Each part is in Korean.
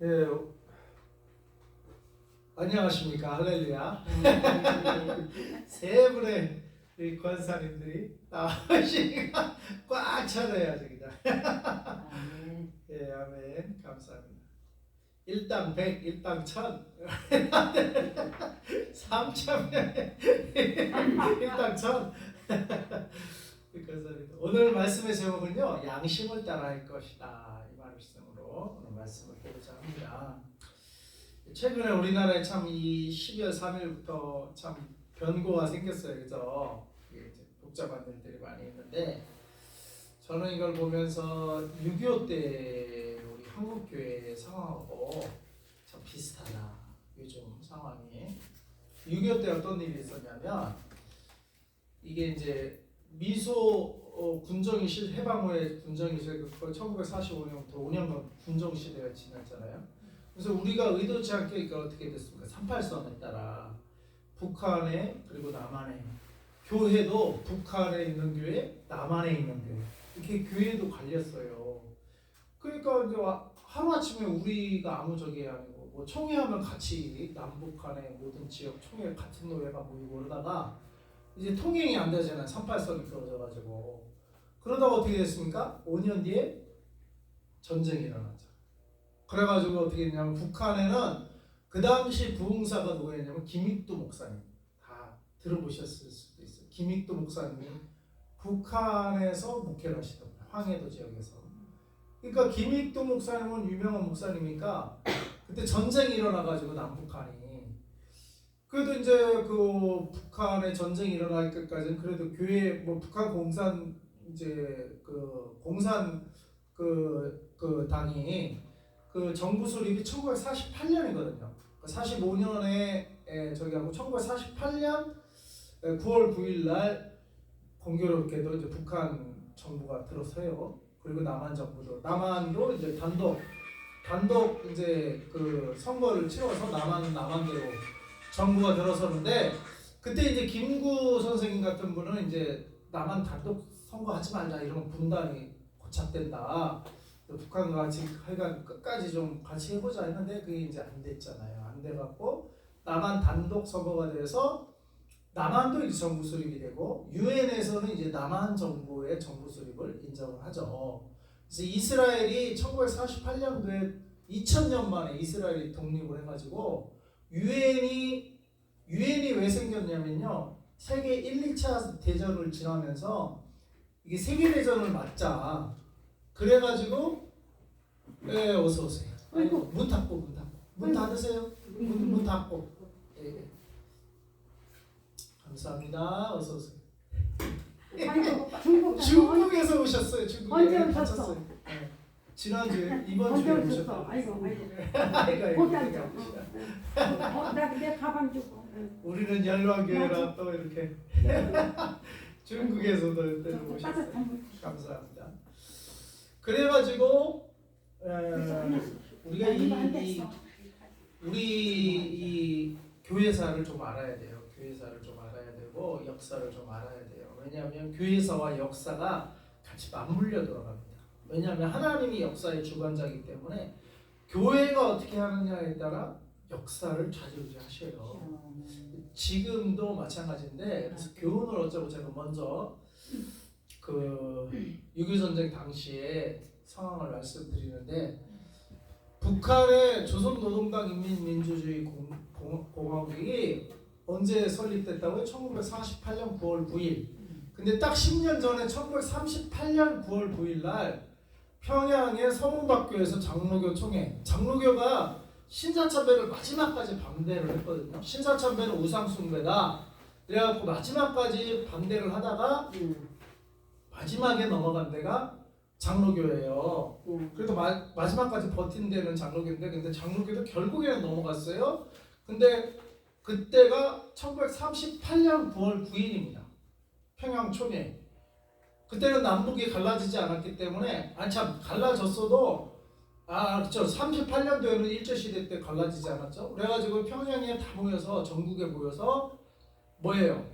예, 안녕하십니까. 할렐루야. 세 분의 이 권사님들이 나오시니까 꽉 차려야죠. 그냥. 예, 아멘. 감사합니다. 일당 100, 일당 1000. 3,000명. 일당 1000. 오늘 말씀의 제목은요, 양심을 따라할 것이다. 이 말씀으로 오늘 말씀을 보고자 합니다. 최근에 우리나라에 참 이 12월 3일부터 참 변고가 생겼어요. 그죠? 복잡한 일들이 많이 있는데, 저는 이걸 보면서 6.25 때 우리 한국교회 상황하고 참 비슷하다. 요즘 상황이. 6.25 때 어떤 일이 있었냐면, 이게 이제 미소 군정이실 해방 후에 군정이실 1945년부터 5년간 군정시대가 지났잖아요. 그래서 우리가 의도치 않게 이게 어떻게 됐습니까? 38선에 따라 북한에 그리고 남한에 교회도 북한에 있는 교회, 남한에 있는 교회 이렇게 교회도 갈렸어요. 그러니까 이제 하루 아침에 우리가 아무 적이 아니고 뭐 총회하면 같이 남북한의 모든 지역 총회 같은 노래가 모이고 그러다가 이제 통행이 안 되잖아요. 38선이 떨어져가지고 그러다가 어떻게 됐습니까? 5년 뒤에 전쟁이 일어났죠. 그래가지고 어떻게 했냐면 북한에는 그 당시 부흥사가 누구였냐면 김익두 목사님 다 들어보셨을 수도 있어요. 김익두 목사님이 북한에서 목회를 하시더라고요. 황해도 지역에서. 그러니까 김익두 목사님은 유명한 목사님이니까 그때 전쟁이 일어나가지고 남북한이 그래도 이제 그 북한에 전쟁이 일어날 때까지는 그래도 교회 뭐 북한 공산 이제 그 공산 그 당이 그 정부 수립이 1948년이거든요. 45년에 저기 하고 1948년 9월 9일 날 공교롭게도 이제 북한 정부가 들어서요. 그리고 남한 정부도 남한도 이제 단독 이제 그 선거를 치러서 남한대로 정부가 들어서는데 그때 이제 김구 선생님 같은 분은 이제 남한 단독 선거하지 말자 이런 분단이 고착된다. 북한과 같이 하여간 끝까지 좀 같이 해보자 했는데 그게 이제 안 됐잖아요. 안 돼갖고 남한 단독 선거가 돼서 남한도 이제 정부 수립이 되고 유엔에서는 이제 남한 정부의 정부 수립을 인정을 하죠. 그래서 이스라엘이 1948년도에 2000년 만에 이스라엘이 독립을 해가지고 유엔이 왜 생겼냐면요. 세계 1, 2차 대전을 지나면서 이게 세계 대전을 맞자. 그래가지고 어서 오세요. 문 닫고 문 닫으세요. 문 닫고. 예. 감사합니다. 어서 오세요. 중국에서 오셨어요. 중국에 언제 오셨어? 네. 지난주에 이번 주에 오셨어요. 아이고. 거기 앉아. 내 가방 주고. 우리는 열방교회라 또 이렇게 중국에서도 때로 오셨어요. 감사합니다. 그래가지고 우리가 이 교회사를 좀 알아야 돼요. 교회사를 좀 알아야 되고 역사를 좀 알아야 돼요. 왜냐하면 교회사와 역사가 같이 맞물려 돌아갑니다. 왜냐하면 하나님이 역사의 주관자이기 때문에 교회가 어떻게 하느냐에 따라 역사를 좌지우지하셔요. 지금도 마찬가지인데 그래서 교훈을 어쩌고 제가 먼저 그 6.25 전쟁 당시에 상황을 말씀드리는데 북한의 조선노동당 인민민주주의 공화국이 언제 설립됐다고요? 1948년 9월 9일. 근데 딱 10년 전에 1938년 9월 9일 날 평양의 서문박교에서 장로교 총회. 장로교가 신사참배를 마지막까지 반대를 했거든요. 신사참배는 우상숭배다. 그래갖고 마지막까지 반대를 하다가 마지막에 넘어간 데가 장로교예요. 그래도 마지막까지 버틴 데는 장로교인데 근데 장로교도 결국에는 넘어갔어요. 근데 그때가 1938년 9월 9일입니다. 평양 총회. 그때는 남북이 갈라지지 않았기 때문에 갈라졌어도 그렇죠. 38년도에는 일제시대 때 갈라지지 않았죠. 그래가지고 평양에 다 모여서 전국에 모여서 뭐예요?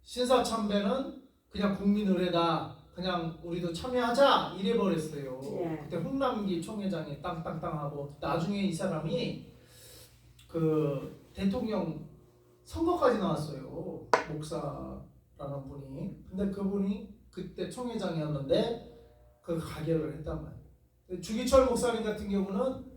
신사참배는 그냥 국민의례다. 그냥 우리도 참여하자 이래 버렸어요. 예. 그때 홍남기 총회장이 땅땅땅하고 나중에 이 사람이 그 대통령 선거까지 나왔어요. 목사라는 분이. 근데 그분이 그때 총회장이었는데 그 가결을 했단 말이에요. 주기철 목사님 같은 경우는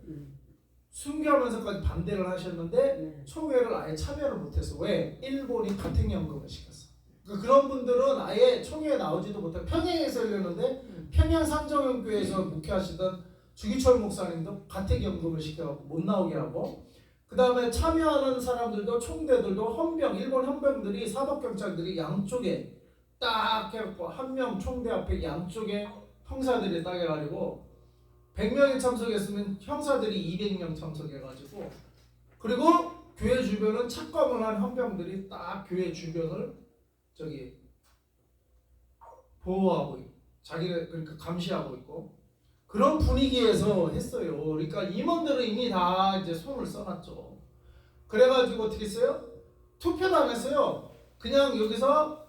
순교하면서까지 반대를 하셨는데 네. 총회를 아예 참여를 못해서 왜? 일본이 가택연금을 시켰어. 그러니까 그런 분들은 아예 총회에 나오지도 못하고 평양에서 열렸는데 평양 상정연교회에서 목회하시던 주기철 목사님도 가택연금을 시켜갖고 못 나오게 하고, 그 다음에 참여하는 사람들도 총대들도 헌병, 일본 헌병들이 사법경찰들이 양쪽에 딱 해갖고 한 명 총대 앞에 양쪽에 형사들이 딱 해가지고 100명이 참석했으면 형사들이 200명 참석해가지고, 그리고 교회 주변은 착검을 한 헌병들이 딱 교회 주변을 저기 보호하고 있고 자기네 그러니까 감시하고 있고 그런 분위기에서 했어요. 그러니까 임원들은 이미 다 이제 손을 써놨죠. 그래가지고 어떻게 했어요? 투표도 안 했어요. 그냥 여기서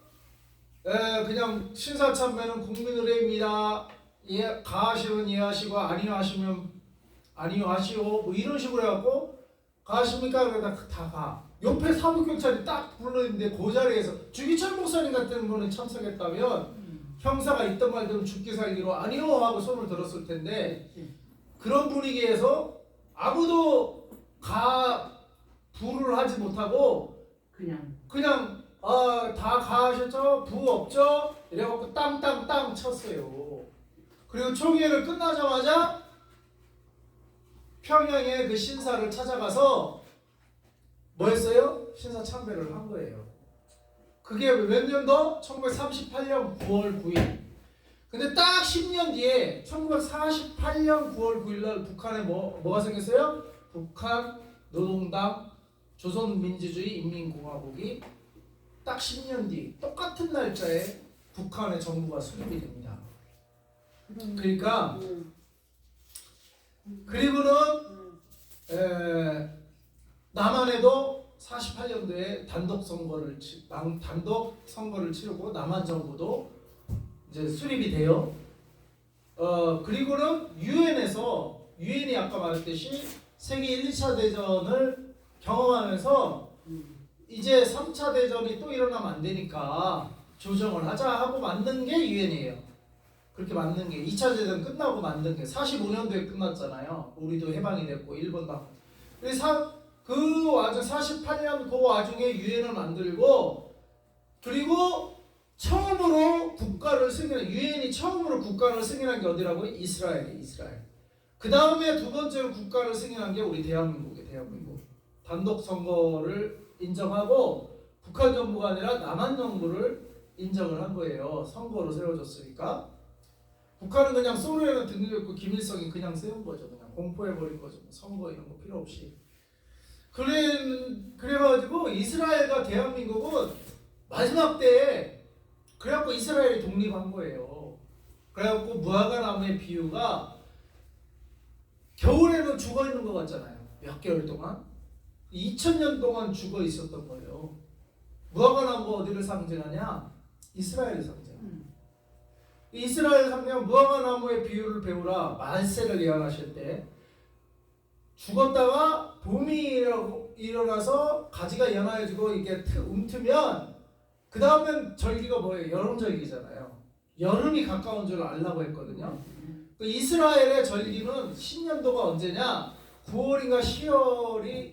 그냥 신사참배는 국민의례입니다. 예, 가하시면 예하시고 아니요 하시면 아니요 하시오 뭐 이런 식으로 해갖고 가십니까? 그러다 다 가. 옆에 사법경찰이 딱 불러있는데 그 자리에서 주기철 목사님 같은 분은 참석했다면 형사가 있던 말든 죽기 살기로 아니요 하고 손을 들었을 텐데, 그런 분위기에서 아무도 부를 하지 못하고 그냥 다 가하셨죠? 부 없죠? 이래갖고 땅땅땅 쳤어요. 그리고 총회를 끝나자마자 평양에 그 신사를 찾아가서 뭐 했어요? 신사 참배를 한 거예요. 그게 몇 년도? 1938년 9월 9일. 근데 딱 10년 뒤에 1948년 9월 9일 날 북한에 뭐가 생겼어요? 북한 노동당 조선민주주의 인민공화국이 딱 10년 뒤 똑같은 날짜에 북한의 정부가 수립이 됩니다. 그러니까 그리고는 남한에도 48년도에 단독 선거를 치르고 남한 정부도 이제 수립이 돼요. 그리고는 유엔이 아까 말했듯이 세계 1, 2차 대전을 경험하면서 이제 3차 대전이 또 일어나면 안 되니까 조정을 하자 하고 만든 게 유엔이에요. 그렇게 만든 게 2차 대전 끝나고 만든 게 45년도에 끝났잖아요. 우리도 해방이 됐고 일본도. 그래서 그 와중 48년 그 와중에 유엔을 만들고, 그리고 처음으로 국가를 승인한 유엔이 처음으로 국가를 승인한 게 어디라고요? 이스라엘. 그 다음에 두 번째로 국가를 승인한 게 우리 대한민국이에요. 단독 선거를 인정하고 북한 정부가 아니라 남한 정부를 인정을 한 거예요. 선거로 세워줬으니까. 북한은 그냥 소련은 등록했고 김일성이 그냥 세운 거죠. 그냥 공포해버린 거죠. 선거 이런 거 필요 없이. 그래가지고 이스라엘과 대한민국은 마지막 때에 그래갖고 이스라엘이 독립한 거예요. 그래갖고 무화과나무의 비유가 겨울에는 죽어 있는 것 같잖아요. 몇 개월 동안 2000년 동안 죽어 있었던 거예요. 무화과나무가 어디를 상징하냐? 이스라엘을 상징합니다. 이스라엘 상징 무화과나무의 비유를 배우라. 만세를 예언하실 때 죽었다가 봄이 일어나서 가지가 연화해지고 이게 움트면 그 다음엔 절기가 뭐예요? 여름절기잖아요. 여름이 가까운 줄 알라고 했거든요. 그 이스라엘의 절기는 신년도가 언제냐? 9월인가 10월이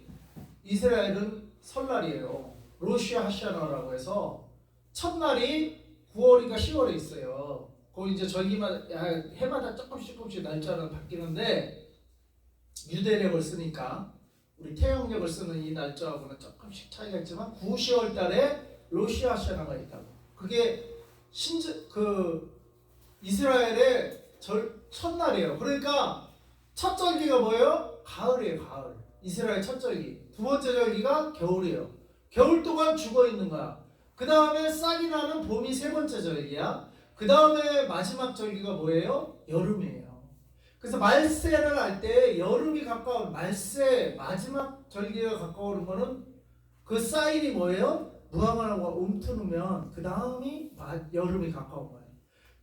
이스라엘은 설날이에요. 로시 하샤나라고 해서 첫날이 9월인가 10월에 있어요. 거기 이제 절기마다 해마다 조금씩 날짜는 바뀌는데 유대력을 쓰니까 우리 태양력을 쓰는 이 날짜하고는 조금씩 차이가 있지만 9, 10월 달에 로시 하샤나가 있다고. 그게 이스라엘의 첫날이에요. 그러니까 첫 절기가 뭐예요? 가을이에요. 가을. 이스라엘 첫 절기. 두 번째 절기가 겨울이에요. 겨울 동안 죽어 있는 거야. 그 다음에 싹이 나는 봄이 세 번째 절기야. 그 다음에 마지막 절기가 뭐예요? 여름이에요. 그래서 말세를 할 때 여름이 가까운 말세 마지막 절기가 가까우는 거는 그 사인이 뭐예요? 무화과나무가 움트누면 그 다음이 여름이 가까운 거예요.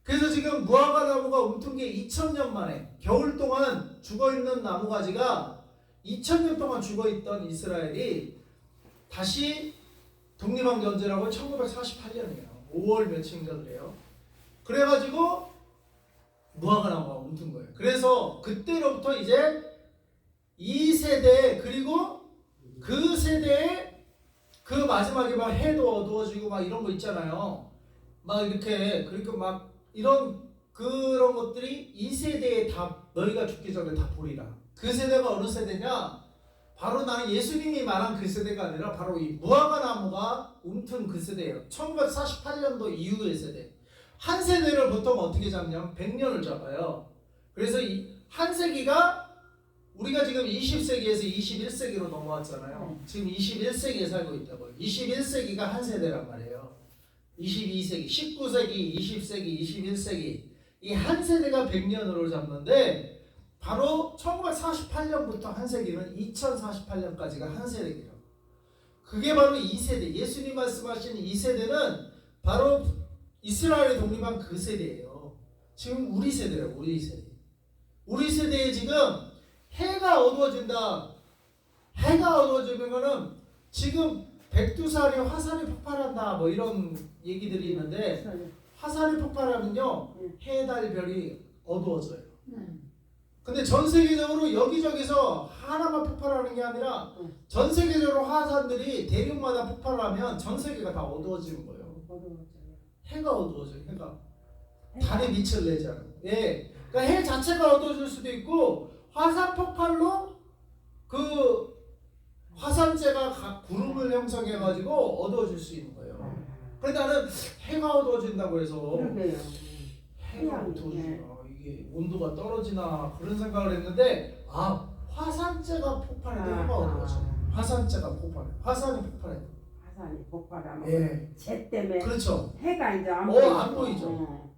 그래서 지금 무화과 나무가 움튼 게 2000년 만에 겨울 동안 죽어있는 나무가지가 2000년 동안 죽어있던 이스라엘이 다시 독립한 게 언제라고? 1948년이에요. 5월 며칠인가 그래요. 그래가지고 무화과 나무가 움튼 거예요. 그래서 그때로부터 이제 이 세대 그리고 그 세대에 그 마지막에 막 해도 어두워지고 막 이런 거 있잖아요. 막 이렇게 그러니까 막 이런 그런 것들이 이 세대에 다 너희가 죽기 전에 다 보리라. 그 세대가 어느 세대냐? 바로 나는 예수님이 말한 그 세대가 아니라 바로 이 무화과 나무가 움튼 그 세대예요. 1948년도 이후의 세대. 한 세대를 보통 어떻게 잡냐면 100년을 잡아요. 그래서 이 한 세기가 우리가 지금 20세기에서 21세기로 넘어왔잖아요. 지금 21세기에 살고 있다고요. 21세기가 한 세대란 말이에요. 22세기, 19세기, 20세기, 21세기 이 한 세대가 100년으로 잡는데 바로 1948년부터 한 세기는 2048년까지가 한 세대예요. 그게 바로 이 세대, 예수님 말씀하신 이 세대는 바로 이스라엘이 독립한 그 세대예요. 지금 우리 세대예요. 우리 세대. 우리 세대에 지금 해가 어두워진다. 해가 어두워지면은 지금 백두산이 화산이 폭발한다. 뭐 이런 얘기들이 있는데 화산이 폭발하면요 해, 달, 별이 어두워져요. 근데 전 세계적으로 여기저기서 하나만 폭발하는 게 아니라 전 세계적으로 화산들이 대륙마다 폭발하면 전 세계가 다 어두워지는 거예요. 해가 어두워져요. 해가 달에 빛을 내잖아요. 예, 그러니까 해 자체가 어두워질 수도 있고 화산 폭발로 그 화산재가 구름을 형성해가지고 어두워질 수 있는 거예요. 그런데 나는 해가 어두워진다고 해서 해가 어두워지나 이게 온도가 떨어지나 그런 생각을 했는데 화산재가 폭발해도 해가 어두워져요. 화산재가 폭발해. 화산이 폭발해. 화산이 폭발하면 예. 재 때문에 그렇죠. 해가 이제 안 보이죠.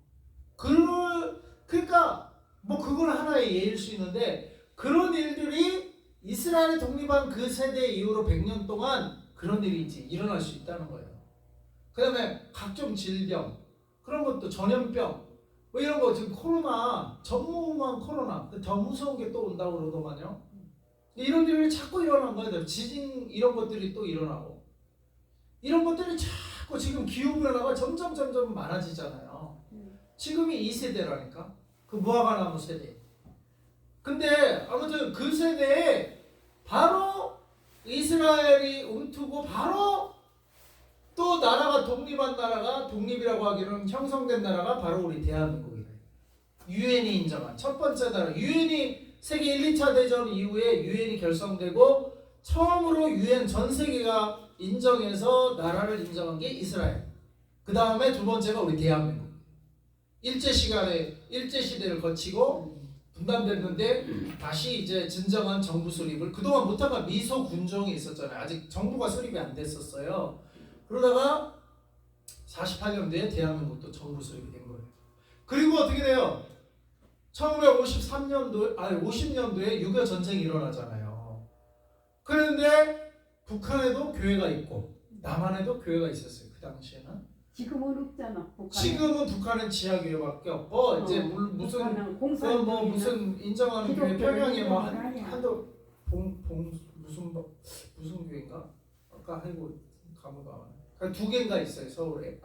그러니까 뭐 그건 하나의 예일 수 있는데 그런 일들이 이스라엘이 독립한 그 세대 이후로 100년 동안 그런 일이 일어날 수 있다는 거예요. 그 다음에 각종 질병 그런 것도 전염병 뭐 이런 거 지금 코로나 전무후무한 코로나 더 무서운 게 또 온다고 그러더만요. 이런 일이 자꾸 일어난 거예요. 지진 이런 것들이 또 일어나고 이런 것들이 자꾸 지금 기후변화가 점점 많아지잖아요. 지금이 이 세대라니까 그 무화과나무 세대. 근데 아무튼 그 세대에 바로 이스라엘이 움트고 바로 또 나라가 독립한 나라가 독립이라고 하기로는 형성된 나라가 바로 우리 대한민국이래. 유엔이 인정한 첫 번째 나라. 유엔이 세계 1, 2차 대전 이후에 유엔이 결성되고 처음으로 유엔 전 세계가 인정해서 나라를 인정한 게 이스라엘. 그 다음에 두 번째가 우리 대한민국. 일제시대를 거치고 분단됐는데 다시 이제 진정한 정부 수립을 그동안 못하면 미소 군종이 있었잖아요. 아직 정부가 수립이 안 됐었어요. 그러다가 48년도에 대한민국도 정부 수립이 된 거예요. 그리고 어떻게 돼요? 50년도에 6.25 전쟁이 일어나잖아요. 그런데 북한에도 교회가 있고 남한에도 교회가 있었어요. 그 당시에는. 지금은 없잖아. 지금은 북한은 지하교회밖에 없고 이제 무슨 인정하는 교회 평양에 뭐 한도 무슨 교회인가? 아까 하고 가무가 두 개인가 있어요. 서울에.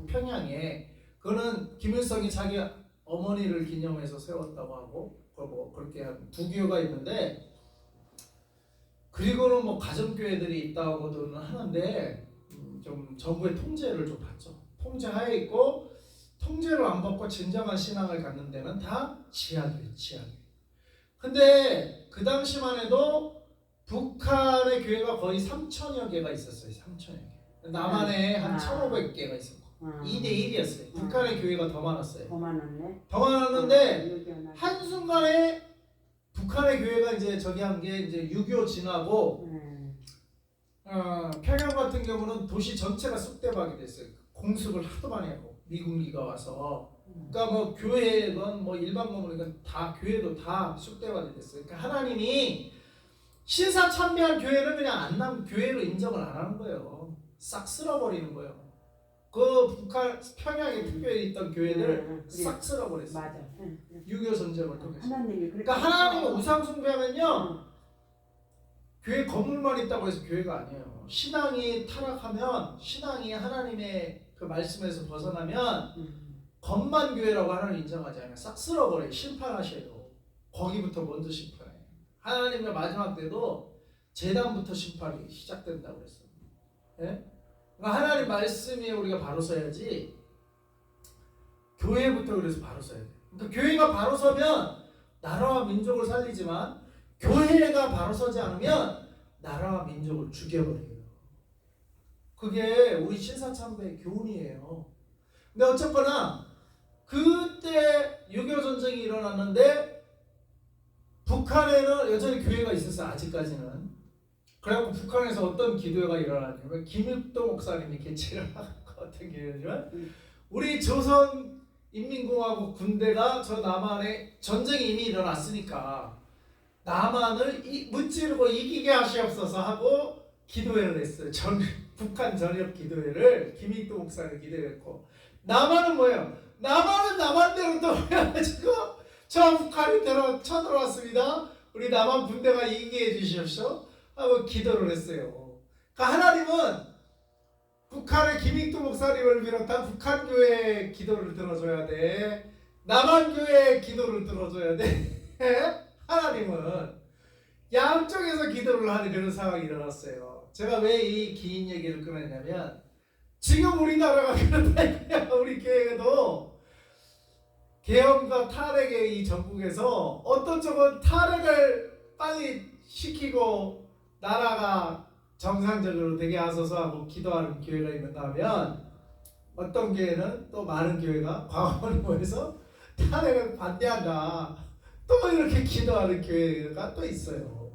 평양에. 그거는 김일성이 자기 어머니를 기념해서 세웠다고 하고 뭐 그렇게 한 두 교회가 있는데 그리고는 뭐 가정교회들이 있다고는 하는데 좀 정부의 통제를 좀 받죠. 통제하에 있고 통제를 안 받고 진정한 신앙을 갖는 데는 다 지하교회. 근데 그 당시만 해도 북한의 교회가 거의 3,000여 개가 있었어요. 3,000여 개. 남한에 한 1,500개가 있었고 2대 1이었어요. 북한의 교회가 더 많았어요. 더 많았네. 더 많았는데 한순간에 북한의 교회가 이제 저기 한 게 이제 6.25 지나고 평양 같은 경우는 도시 전체가 쑥대박이 됐어요. 공습을 하도 많이 하고 미군기가 와서 그러니까 뭐 교회건 뭐 일반 건물이건 다 교회도 다 쑥대박이 됐어요. 그러니까 하나님이 신사참배한 교회는 그냥 교회로 인정을 안 하는 거예요. 싹 쓸어버리는 거예요. 그 북한 평양에 특별히 있던 교회들을 그래. 싹 쓸어버렸어요. 맞아. 응, 응. 6.25 전쟁을 통해서. 하나님이 그렇게 그러니까 하나님의 우상 숭배하면요, 응. 교회 건물만 있다고 해서 교회가 아니에요. 신앙이 타락하면, 신앙이 하나님의 그 말씀에서 벗어나면 건만 교회라고 하나님 인정하지 않아요. 싹 쓸어버려요. 심판하셔요. 거기부터 먼저 심판해요. 하나님의 마지막 때도 제단부터 심판이 시작된다고 그랬어요. 예? 그러니까 하나님 말씀이 우리가 바로 서야지, 교회부터 그래서 바로 서야 돼요. 그러니까 교회가 바로 서면 나라와 민족을 살리지만, 교회가 바로 서지 않으면 나라와 민족을 죽여버려요. 그게 우리 신사참배의 교훈이에요. 근데 어쨌거나 그때 6.25 전쟁이 일어났는데 북한에는 여전히 교회가 있었어요. 아직까지는. 그래갖고 북한에서 어떤 기도회가 일어났냐면, 김일도 목사님이 개최를 한 것 같은 기회지만, 우리 조선인민공화국 군대가 저 남한에 전쟁이 이미 일어났으니까 남한을 무찌르고 이기게 하시옵소서 하고 기도회를 했어요. 북한 전역 기도회를 김일도 목사님 기도했고, 남한은 뭐예요? 남한은 남한대로 또 해가지고 저 북한이 쳐들어왔습니다. 우리 남한 군대가 이기게 해주십시오 하고 기도를 했어요. 그러니까 하나님은 북한의 김익두 목사님을 비롯한 북한 교회의 기도를 들어줘야 돼. 남한 교회의 기도를 들어줘야 돼. 하나님은 양쪽에서 기도를 하는 그런 상황이 일어났어요. 제가 왜 이 긴 얘기를 꺼냈냐면, 지금 우리나라가 그렇다. 우리 교회도 계엄과 탈핵의 이 전국에서 어떤 쪽은 탈핵을 빨리 시키고 나라가 정상적으로 되게 하소서 하고 기도하는 교회가 있는가 하면, 어떤 교회는 또 많은 교회가 광화문에 모여서 탈핵을 반대한다 또 이렇게 기도하는 교회가 또 있어요.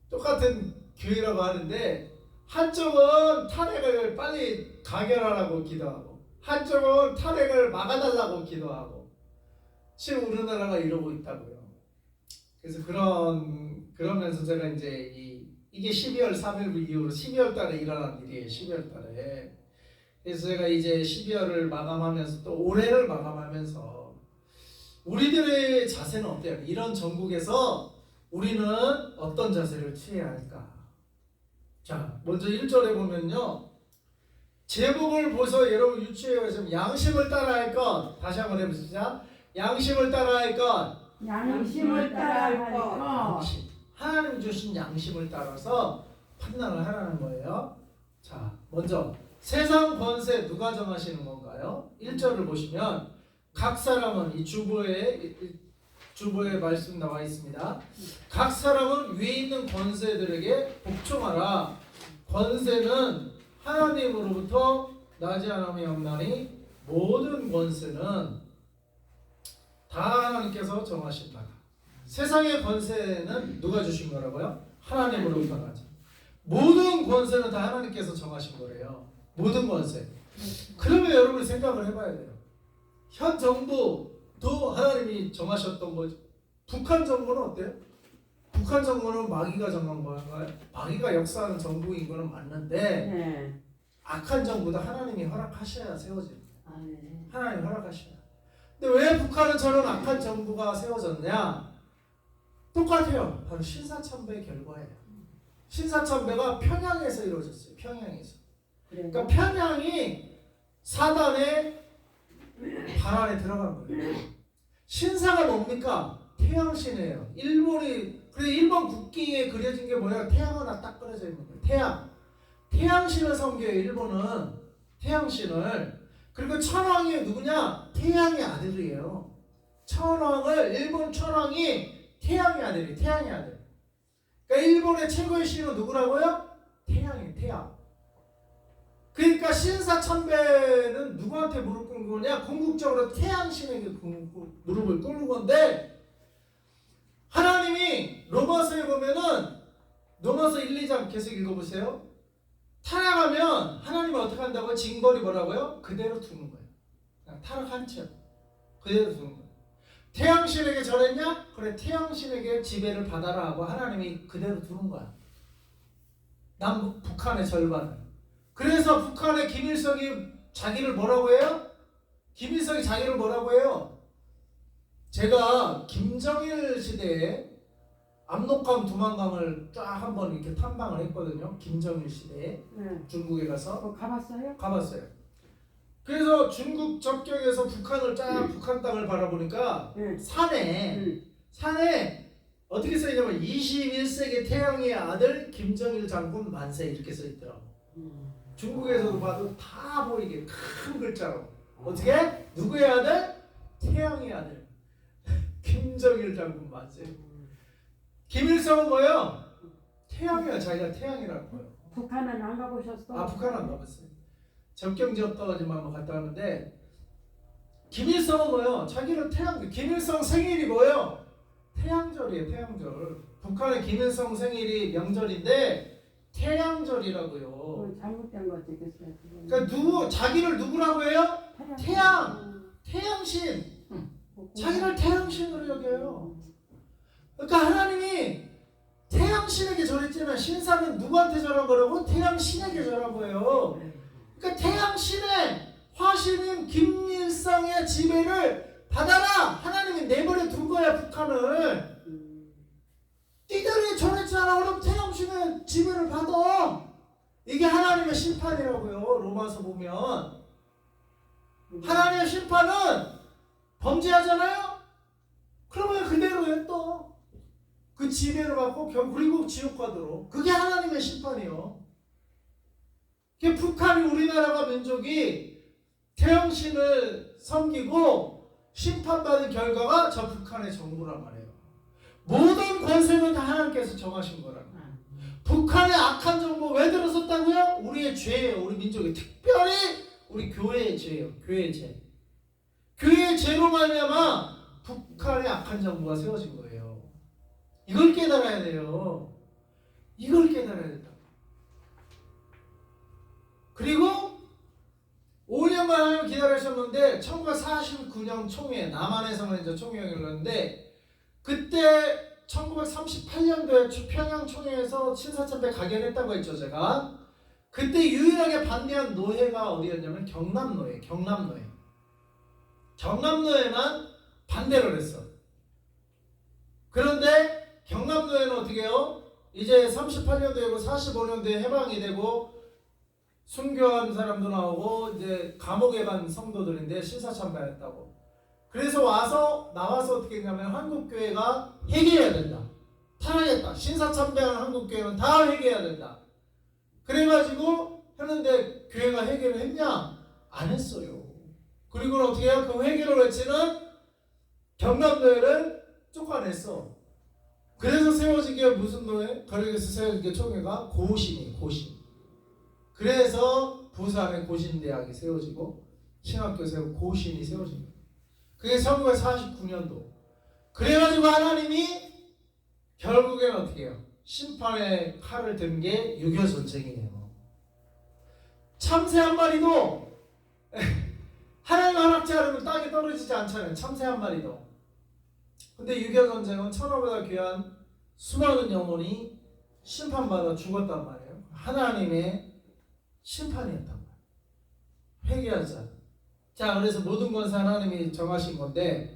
똑같은 교회라고 하는데 한쪽은 탈핵을 빨리 가결하라고 기도하고, 한쪽은 탈핵을 막아달라고 기도하고, 지금 우리나라가 이러고 있다고요. 그래서 그러면서 제가 이제 이게 12월 3일 이후로 12월 달에 일어난 일이에요. 12월 달에. 그래서 제가 이제 12월을 마감하면서 또 올해를 마감하면서 우리들의 자세는 어때요? 이런 전국에서 우리는 어떤 자세를 취해야 할까? 자, 먼저 1절에 보면요, 제목을 보서 여러분 유추해서 양심을 따라할 것, 다시 한번 해보시죠. 양심을 따라할 것, 양심을 따라할 것. 양심. 하나님 주신 양심을 따라서 판단을 하라는 거예요. 자, 먼저 세상 권세 누가 정하시는 건가요? 1절을 보시면 각 사람은, 이 주보에 말씀 나와 있습니다. 각 사람은 위에 있는 권세들에게 복종하라. 권세는 하나님으로부터 나지 않음이 없나니 모든 권세는 다 하나님께서 정하신 바다. 세상의 권세는 누가 주신 거라고요? 하나님으로부터 나지. 모든 권세는 다 하나님께서 정하신 거래요. 모든 권세. 그러면 여러분이 생각을 해봐야 돼요. 현 정부도 하나님이 정하셨던 거죠. 북한 정부는 어때요? 북한 정부는 마귀가 정한 거예요. 마귀가 역사하는 정부인 거는 맞는데, 네. 악한 정부도 하나님이 허락하셔야 세워집니다. 아, 네. 하나님이 허락하셔야. 근데 왜 북한은 저런 악한 정부가 세워졌냐? 똑같아요. 바로 신사참배의 결과예요. 신사참배가 평양에서 이루어졌어요. 평양에서. 그러니까 평양이 사단의 발 안에 들어간 거예요. 신사가 뭡니까? 태양신이에요. 그래서 일본 국기에 그려진 게 뭐야? 태양 하나 딱 그려져 있는 거예요. 태양신을 섬겨요. 일본은 태양신을. 그리고 천황이 누구냐? 태양의 아들이에요. 일본 천황이 태양의 아들이에요. 태양의 아들. 그러니까 일본의 최고의 신은 누구라고요? 태양이에요. 태양. 그러니까 신사참배는 누구한테 무릎 꿇는 거냐? 궁극적으로 태양신에게 무릎을 꿇는 건데, 하나님이 로마서에 보면은, 로마서 1, 2장 계속 읽어보세요. 타락하면 하나님은 어떻게 한다고요? 징벌이 뭐라고요? 그대로 두는 거예요. 그냥 타락한 채 그대로 두는 거예요. 태양신에게 절했냐? 그래, 태양신에게 지배를 받아라 하고 하나님이 그대로 두는 거야. 북한의 절반을. 그래서 북한의 김일성이 자기를 뭐라고 해요? 김일성이 자기를 뭐라고 해요? 제가 김정일 시대에 압록강 두만강을 쫙 한번 이렇게 탐방을 했거든요. 김정일 시대에 네. 중국에 가서 가봤어요? 가봤어요. 그래서 중국 접경에서 북한을 쫙 북한 땅을 바라보니까 네. 산에 어떻게 써있냐면 21세기 태양의 아들 김정일 장군 만세 이렇게 써있더라고. 중국에서도 봐도 다 보이게 큰 글자로 어떻게? 누구의 아들? 태양의 아들 김정일 장군 만세. 김일성은 뭐예요? 태양이야. 자기가 태양이라고 해요. 북한은 안 가보셨어? 북한 안 가봤어요. 접경 지역 떨어지면 한번 갔다 왔는데 김일성은 뭐예요? 자기는 태양. 김일성 생일이 뭐예요? 태양절이에요. 태양절. 북한의 김일성 생일이 명절인데 태양절이라고요. 잘못된 거 찍겠어요. 그러니까 자기를 누구라고 해요? 태양신. 자기를 태양신으로 여겨요. 그러니까 하나님이 태양신에게 절했지만 신사는 누구한테 절한 거라고? 태양신에게 절한 거예요. 그러니까 태양신의 화신인 김일성의 지배를 받아라. 하나님이 내버려 둔 거야 북한을. 니들이 절했잖아. 그럼 태양신의 지배를 받아. 이게 하나님의 심판이라고요. 로마서 보면 하나님의 심판은 범죄하잖아요. 그러면 그대로에 또 그 지배를 받고 그리고 지옥 가도록. 그게 하나님의 심판이요. 북한이 우리나라가 민족이 태양신을 섬기고 심판받은 결과가 저 북한의 정부란 말이에요. 모든 권세는 다 하나님께서 정하신 거라고. 북한의 악한 정부 왜 들어섰다고요? 우리의 죄예요. 우리 민족이 특별히 우리 교회의 죄예요. 교회의 죄. 교회의 죄로 말미암아 북한의 악한 정부가 세워진 거예요. 이걸 깨달아야 돼요. 이걸 깨달아야 된다. 그리고 5년간 하나님 기다리셨는데 1949년 총회 남한에서는 이제 총회가 열렸는데 그때 1938년도에 평양 총회에서 신사참배 가결했다고 했죠. 제가 그때 유일하게 반대한 노회가 어디였냐면 경남노회. 경남노회만 반대를 했어. 그런데 경남노회는 어떻게 해요? 이제 38년도이고 45년도에 해방이 되고 순교한 사람도 나오고 이제 감옥에 간 성도들인데 신사참배했다고. 그래서 나와서 어떻게 했냐면 한국교회가 회개해야 된다. 타락했다. 신사참배하는 한국교회는 다 회개해야 된다. 그래가지고 했는데 교회가 회개를 했냐? 안 했어요. 그리고 어떻게 해요? 그 회개를 외치는 경남노회를 쫓아냈어. 그래서 세워진 게 무슨 노회? 거기에서 세워진 게 총회가 고신이에요. 고신. 그래서 부산에 고신대학이 세워지고 신학교 세우고 고신이 세워진 거예요. 그게 1949년도. 그래가지고 하나님이 결국에는 어떻게 해요? 심판의 칼을 든 게 6.25 전쟁이에요. 참새 한 마리도 하나님 허락지 않으면 땅에 떨어지지 않잖아요. 참새 한 마리도. 근데 6.25 전쟁은 천하보다 귀한 수많은 영혼이 심판받아 죽었단 말이에요. 하나님의 심판이었단 말이에요. 회개하자. 자, 그래서 모든 권세 하나님이 정하신 건데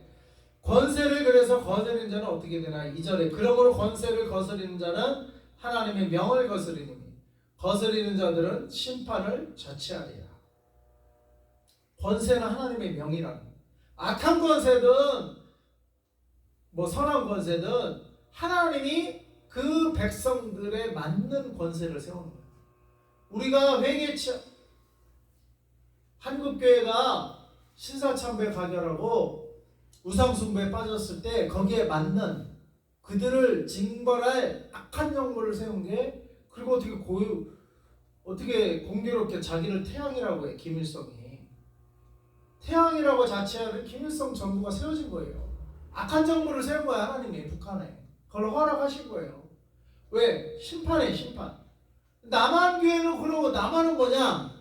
권세를 그래서 거스리는 자는 어떻게 되나? 2절에 그러므로 권세를 거스리는 자는 하나님의 명을 거스리니 거스리는 자들은 심판을 자취하리라. 권세는 하나님의 명이라는 거예요. 악한 권세든 선한 권세든 하나님이 그 백성들에 맞는 권세를 세우는 거예요. 우리가 한국교회가 신사참배 가결하고 우상숭배에 빠졌을 때 거기에 맞는 그들을 징벌할 악한 정부를 세운 게 그리고 어떻게 공교롭게 자기를 태양이라고 해. 김일성이 태양이라고 자체하는 김일성 정부가 세워진 거예요. 악한 정부를 세운 거야. 하나님이 북한에. 그걸 허락하신 거예요. 왜? 심판이에요. 심판. 남한교회는 그러고 남한은 뭐냐?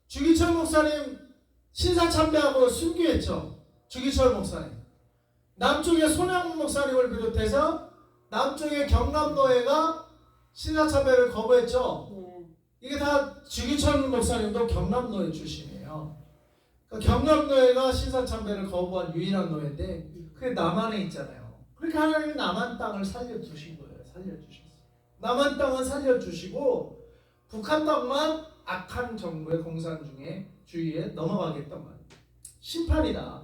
주기철 목사님 신사참배하고 순교했죠. 주기철 목사님. 남쪽에 손양 목사님을 비롯해서 남쪽에 경남노회가 신사참배를 거부했죠. 이게 다 주기철 목사님도 경남노회 출신이에요. 그러니까 경락노예가 신사참배를 거부한 유일한 노예인데 그게 남한에 있잖아요. 그러니까 하나님이 남한 땅을 살려주신 거예요. 살려주셨어요. 남한 땅은 살려주시고 북한 땅만 악한 정부의 공산 중에 주의에 넘어가겠단 말이에요. 심판이다.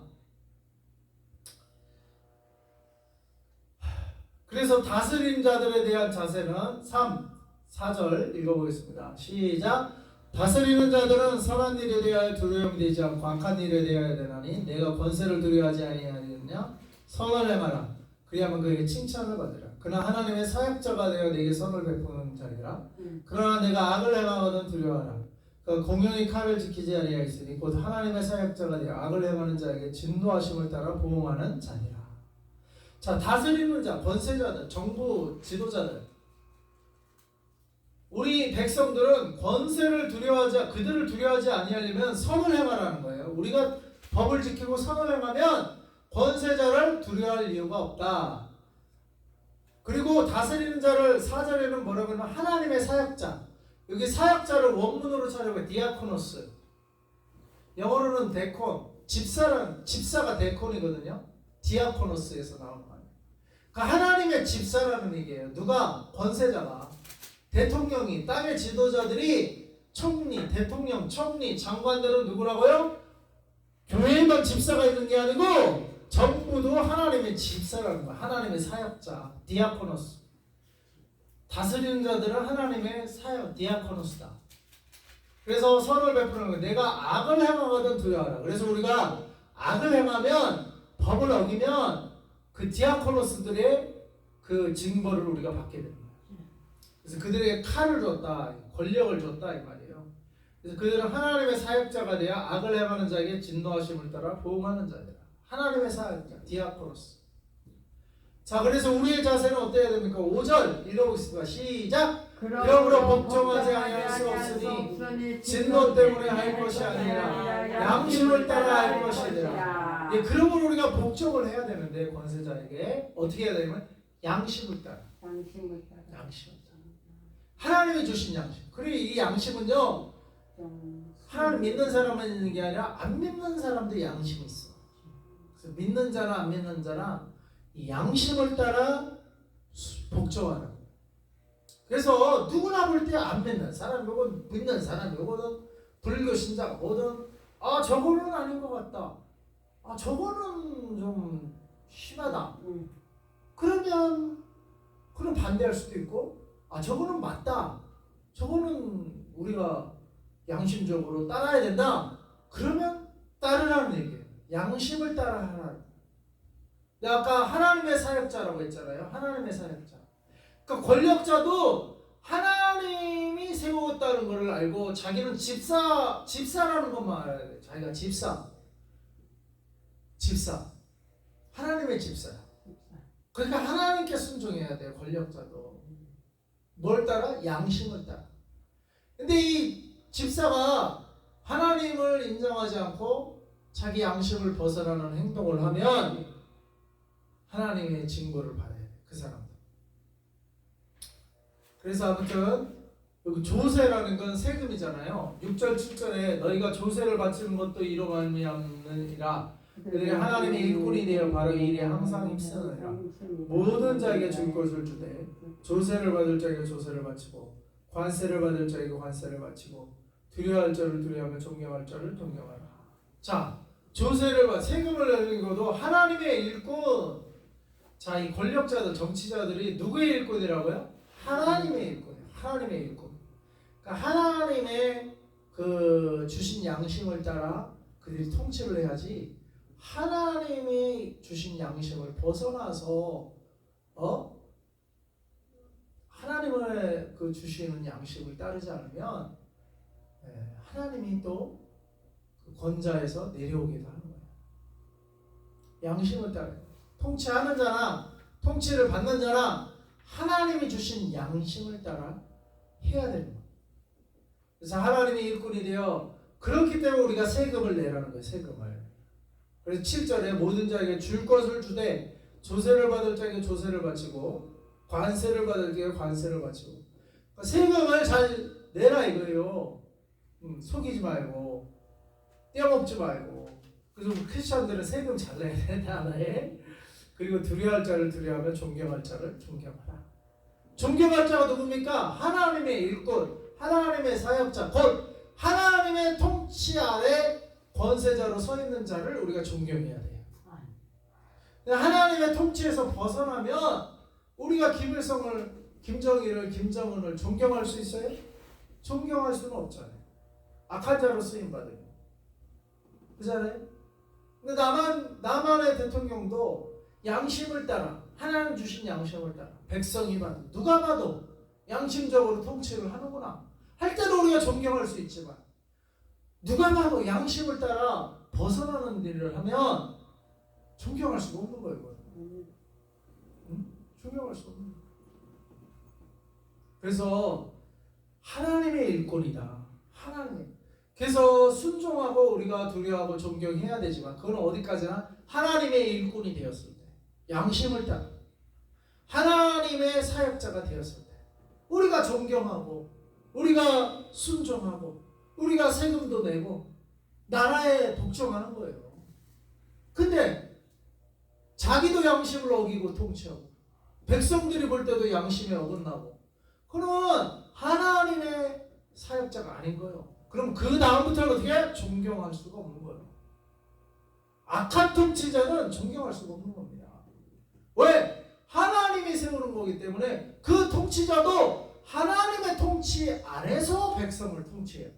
그래서 다스린 자들에 대한 자세는 4절 읽어보겠습니다. 시작. 다스리는 자들은 선한 일에 대하여 두려움이 되지 않고 악한 일에 대하여 되나니 내가 권세를 두려워하지 아니하느냐. 선을 행하라. 그리하면 그에게 칭찬을 받으라. 그러나 하나님의 사역자가 되어 내게 선을 베푸는 자리라. 그러나 내가 악을 행하거든 두려워하라. 그 공연히 칼을 지키지 아니하였으니 곧 하나님의 사역자가 되어 악을 행하는 자에게 진노하심을 따라 보응하는 자니라. 자, 다스리는 자, 권세자들, 정부 지도자들, 우리 백성들은 권세를 두려워하지, 그들을 두려워하지 아니하려면 선을 행하라는 거예요. 우리가 법을 지키고 선을 행하면 권세자를 두려워할 이유가 없다. 그리고 다스리는 자를 4절에는 뭐라고 하냐면 하나님의 사역자. 여기 사역자를 원문으로 찾아보면 디아코노스. 영어로는 데콘, 집사가 데콘이거든요. 디아코노스에서 나오는 거예요. 그러니까 하나님의 집사라는 얘기예요. 누가? 권세자가. 대통령이, 땅의 지도자들이, 총리, 대통령, 총리, 장관들은 누구라고요? 교회에만 집사가 있는 게 아니고 정부도 하나님의 집사라는 거야. 하나님의 사역자, 디아코노스. 다스리는 자들은 하나님의 사역, 디아코노스다. 그래서 선을 베푸는 거예요. 내가 악을 행하거든 두려워하라. 그래서 우리가 악을 행하면, 법을 어기면 그 디아코노스들의 그 징벌을 우리가 받게 됩니다. 그래서 그들에게 칼을 줬다, 권력을 줬다 이 말이에요. 그래서 그들은 하나님의 사역자가 되어 악을 행하는 자에게 진노하심을 따라 보응하는 자들이라. 하나님의 사역자, 디아코노스. 자, 그래서 우리의 자세는 어때야 됩니까? 5절 읽어보겠습니다. 시작. 그러므로 복종하지 아니할 수 없으니 진노 때문에 할 것이 아니라 양심을 따라 할 것이니라. 예, 그러므로 우리가 복종을 해야 되는데 권세자에게 어떻게 해야 되냐면 양심을 따라. 양심을 따라. 하나님이 주신 양심. 그리고 이 양심은요, 하나님 믿는 사람만 있는 게 아니라 안 믿는 사람도 양심이 있어. 그래서 믿는 자나 안 믿는 자나 이 양심을 따라 복종하라. 그래서 누구나 볼 때 안 믿는 사람, 요건 믿는 사람, 요거는 불교 신자가 뭐든 아 저거는 아닌 것 같다. 아 저거는 좀 심하다. 그러면 그럼 반대할 수도 있고, 아 저거는 맞다. 저거는 우리가 양심적으로 따라야 된다. 그러면 따르라는 얘기예요. 양심을 따라하라. 내가 아까 하나님의 사역자라고 했잖아요. 하나님의 사역자. 그러니까 권력자도 하나님이 세웠다는 것을 알고 자기는 집사라는 것만 알아야 돼. 자기가 집사. 하나님의 집사야. 그러니까 하나님께 순종해야 돼요. 권력자도. 뭘 따라? 양심을 따라. 근데 이 집사가 하나님을 인정하지 않고 자기 양심을 벗어나는 행동을 하면 하나님의 징벌을 받아야 돼. 그 사람도. 그래서 아무튼 여기 조세라는 건 세금이잖아요. 6절 7절에 너희가 조세를 바치는 것도 이로 말미암느니라. 그들이 하나님의 일꾼이 되어 바로 이 일에 항상 힘쓰느니라. 모든 자에게 줄 것을 주되 조세를 받을 자에게 조세를 바치고 관세를 받을 자에게 관세를 바치고 두려워할 자를 두려워하며 존경할 자를 존경하라. 자, 조세를 세금을 내는 것도 하나님의 일꾼. 자, 이 권력자들, 정치자들이 누구의 일꾼이라고요? 하나님의 일꾼이에요. 하나님의 일꾼. 그러니까 하나님의 그 주신 양심을 따라 그들이 통치를 해야지, 하나님이 주신 양심을 벗어나서 하나님의 그 주시는 양심을 따르지 않으면 하나님이 또 그 권자에서 내려오기도 하는 거예요. 양심을 따라요. 통치하는 자나 통치를 받는 자나 하나님이 주신 양심을 따라 해야 되는 거예요. 그래서 하나님의 일꾼이 되어, 그렇기 때문에 우리가 세금을 내라는 거예요. 세금을. 그래서 7절에 모든 자에게 줄 것을 주되 조세를 받을 자에게 조세를 바치고 관세를 받을 자에게 관세를 바치고. 그러니까 세금을 잘 내라 이거예요. 속이지 말고. 떼어먹지 말고. 그래서 우리 크리스천들은 세금 잘 내야 돼 나라에. 그리고 두려워할 자를 두려워하며 존경할 자를 존경하라. 존경할 자가 누굽니까? 하나님의 일꾼, 하나님의 사역자, 곧 하나님의 통치 아래 권세자로 서 있는 자를 우리가 존경해야 돼요. 하나님의 통치에서 벗어나면 우리가 김정일을, 김정은을 존경할 수 있어요? 존경할 수는 없잖아요. 악한 자로 쓰임 받으면. 그잖아요? 근데 남한의 대통령도 양심을 따라, 하나님 주신 양심을 따라 백성이 봐도 누가 봐도 양심적으로 통치를 하는구나 할 때는 우리가 존경할 수 있지만, 누가 봐도 양심을 따라 벗어나는 일을 하면 존경할 수가 없는 거예요. 응? 존경할 수 없는 거예요. 그래서 하나님의 일꾼이다. 하나님. 그래서 순종하고 우리가 두려워하고 존경해야 되지만, 그건 어디까지나 하나님의 일꾼이 되었을 때, 양심을 따라 하나님의 사역자가 되었을 때 우리가 존경하고 우리가 순종하고 우리가 세금도 내고 나라에 복종하는 거예요. 근데 자기도 양심을 어기고 통치하고 백성들이 볼 때도 양심에 어긋나고, 그러면 하나님의 사역자가 아닌 거예요. 그럼 그 다음부터는 어떻게 존경할 수가 없는 거예요. 악한 통치자는 존경할 수가 없는 겁니다. 왜? 하나님이 세우는 거기 때문에 그 통치자도 하나님의 통치 아래서 백성을 통치해야 돼.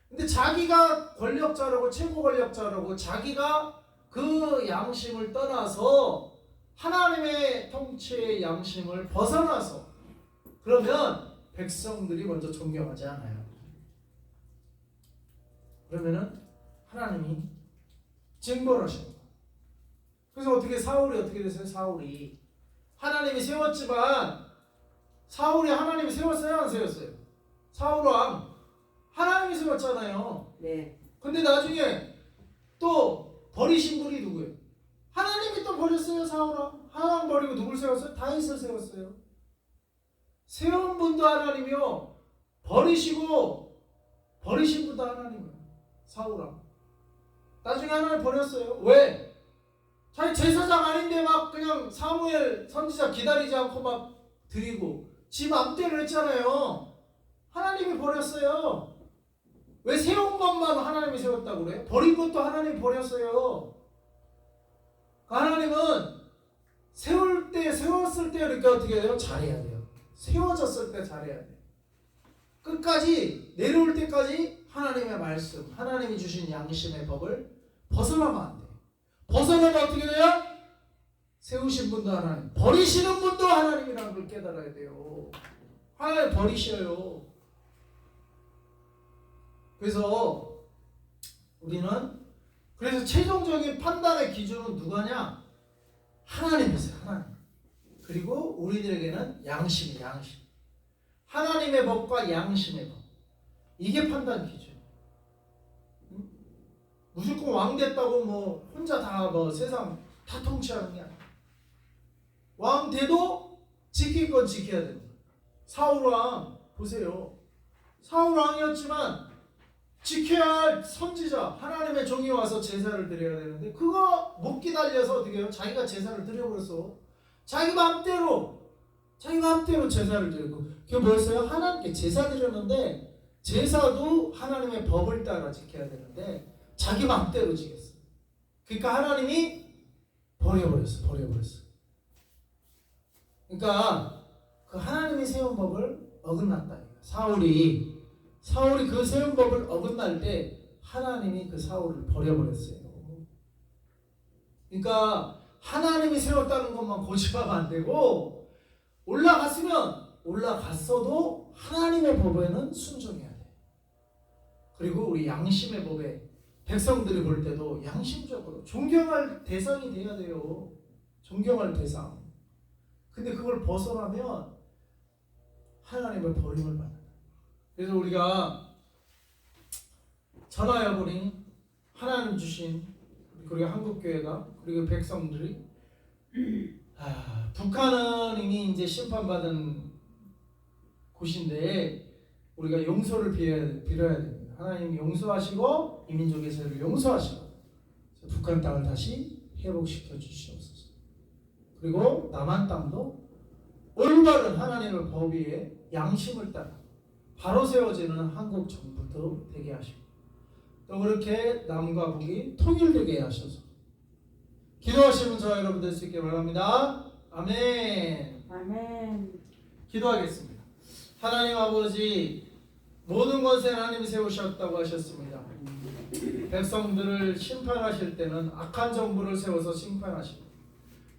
근데 자기가 권력자라고, 최고 권력자라고 자기가 그 양심을 떠나서 하나님의 통치의 양심을 벗어나서 그러면 백성들이 먼저 존경하지 않아요. 그러면은 하나님이 징벌하시는 거예요. 그래서 사울이 어떻게 됐어요? 사울이 하나님이 세웠지만, 사울이 하나님이 세웠어요? 안 세웠어요? 사울 왕 하나님이 세웠잖아요. 네. 근데 나중에 또 버리신 분이 누구예요? 하나님이 또 버렸어요. 사울 왕. 하나님 버리고 누굴 세웠어요? 다윗을 세웠어요. 세운 분도 하나님이요, 버리시고 버리신 분도 하나님이에요. 사울 왕. 나중에 하나님 버렸어요. 왜? 자기 제사장 아닌데 막 그냥 사무엘 선지자 기다리지 않고 막 드리고 지 맘대로 했잖아요. 하나님이 버렸어요. 왜 세운 것만 하나님이 세웠다고 그래요? 버린 것도 하나님이 버렸어요. 하나님은 세웠을 때 그러니까 어떻게 해요? 잘해야 돼요. 세워졌을 때 잘해야 돼요. 끝까지 내려올 때까지 하나님의 말씀, 하나님이 주신 양심의 법을 벗어나면 안 돼요. 벗어나면 어떻게 돼요? 세우신 분도 하나님, 버리시는 분도 하나님이라는 걸 깨달아야 돼요. 하나님 버리셔요. 그래서 우리는 그래서 최종적인 판단의 기준은 누가냐? 하나님이세요. 하나님. 그리고 우리들에게는 양심. 하나님의 법과 양심의 법. 이게 판단 기준. 무조건 왕 됐다고 뭐 혼자 다 세상 다 통치하는 게 아니야. 왕 돼도 지킬 건 지켜야 됩니다. 사울 왕 보세요. 사울 왕이었지만 지켜야 할 선지자, 하나님의 종이 와서 제사를 드려야 되는데 그거 못 기다려서 어떻게 해요? 자기가 제사를 드려버렸어. 자기 마음대로 제사를 드리고, 그게 뭐였어요? 하나님께 제사 드렸는데 제사도 하나님의 법을 따라 지켜야 되는데 자기 마음대로 지켰어. 그러니까 하나님이 버려버렸어. 그러니까 그 하나님이 세운 법을 어긋났다. 사울이 그 세운 법을 어긋날 때 하나님이 그 사울을 버려버렸어요. 그러니까 하나님이 세웠다는 것만 고집하면 안 되고, 올라갔어도 하나님의 법에는 순종해야 돼. 그리고 우리 양심의 법에 백성들이 볼 때도 양심적으로 존경할 대상이 돼야 돼요. 존경할 대상. 근데 그걸 벗어나면 하나님의 버림을 받는다. 그래서 우리가 전하여보니 하나님 주신, 그리고 한국교회가, 그리고 백성들이 북한은 이미 이제 심판받은 곳인데 우리가 용서를 빌어야 됩니다. 하나님 용서하시고 이민족의 죄를 용서하시고 북한 땅을 다시 회복시켜 주시옵소서. 그리고 남한 땅도 올바른 하나님의 법 위에 양심을 따라 바로 세워지는 한국 정부도 되게 하시고 또 그렇게 남과 북이 통일되게 하셔서 기도하시는 저와 여러분 될 수 있게 바랍니다. 아멘. 아멘. 기도하겠습니다. 하나님 아버지, 모든 것에 하나님이 세우셨다고 하셨습니다. 백성들을 심판하실 때는 악한 정부를 세워서 심판하시고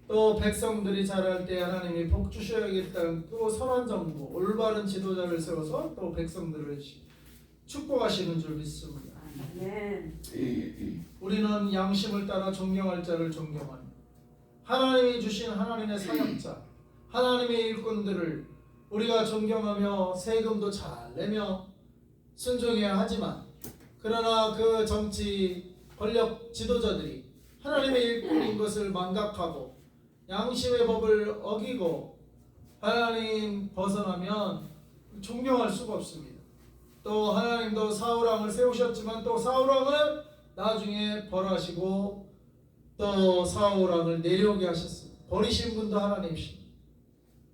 또 백성들이 자랄 때 하나님이 복 주셔야겠다는 또 선한 정부, 올바른 지도자를 세워서 또 백성들을 축복하시는 줄 믿습니다. 아멘. 우리는 양심을 따라 존경할 자를 존경하며 하나님이 주신 하나님의 사역자, 하나님의 일꾼들을 우리가 존경하며 세금도 잘 내며 순종해야 하지만 그러나 그 정치 권력 지도자들이 하나님의 일꾼인 것을 망각하고 양심의 법을 어기고 하나님 벗어나면 존경할 수가 없습니다. 또 하나님도 사울왕을 세우셨지만 또 사울왕을 나중에 벌하시고 또 사울왕을 내려오게 하셨습니다. 버리신 분도 하나님이십니다.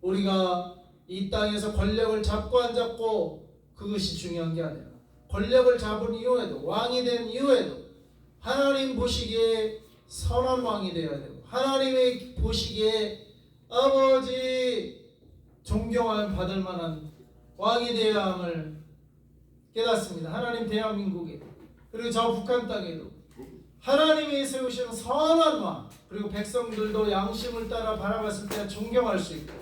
우리가 이 땅에서 권력을 잡고 안 잡고 그것이 중요한 게 아니라 권력을 잡은 이후에도 왕이 된 이후에도 하나님 보시기에 선한 왕이 되어야 되고 하나님의 보시기에 아버지 존경을 받을 만한 왕이 되어야 함을 깨닫습니다. 하나님 대한민국에 그리고 저 북한 땅에도 하나님이 세우시는 선한 왕 그리고 백성들도 양심을 따라 바라봤을 때 존경할 수 있고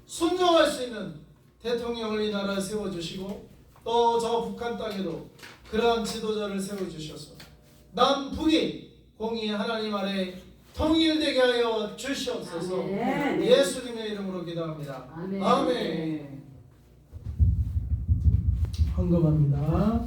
순종할 수 있는 대통령을 이 나라에 세워주시고 또 저 북한 땅에도 그러한 지도자를 세워주셔서 남북이 공의 하나님 아래 통일되게 하여 주시옵소서. 아멘. 예수님의 이름으로 기도합니다. 아멘. 아멘. 헌금합니다.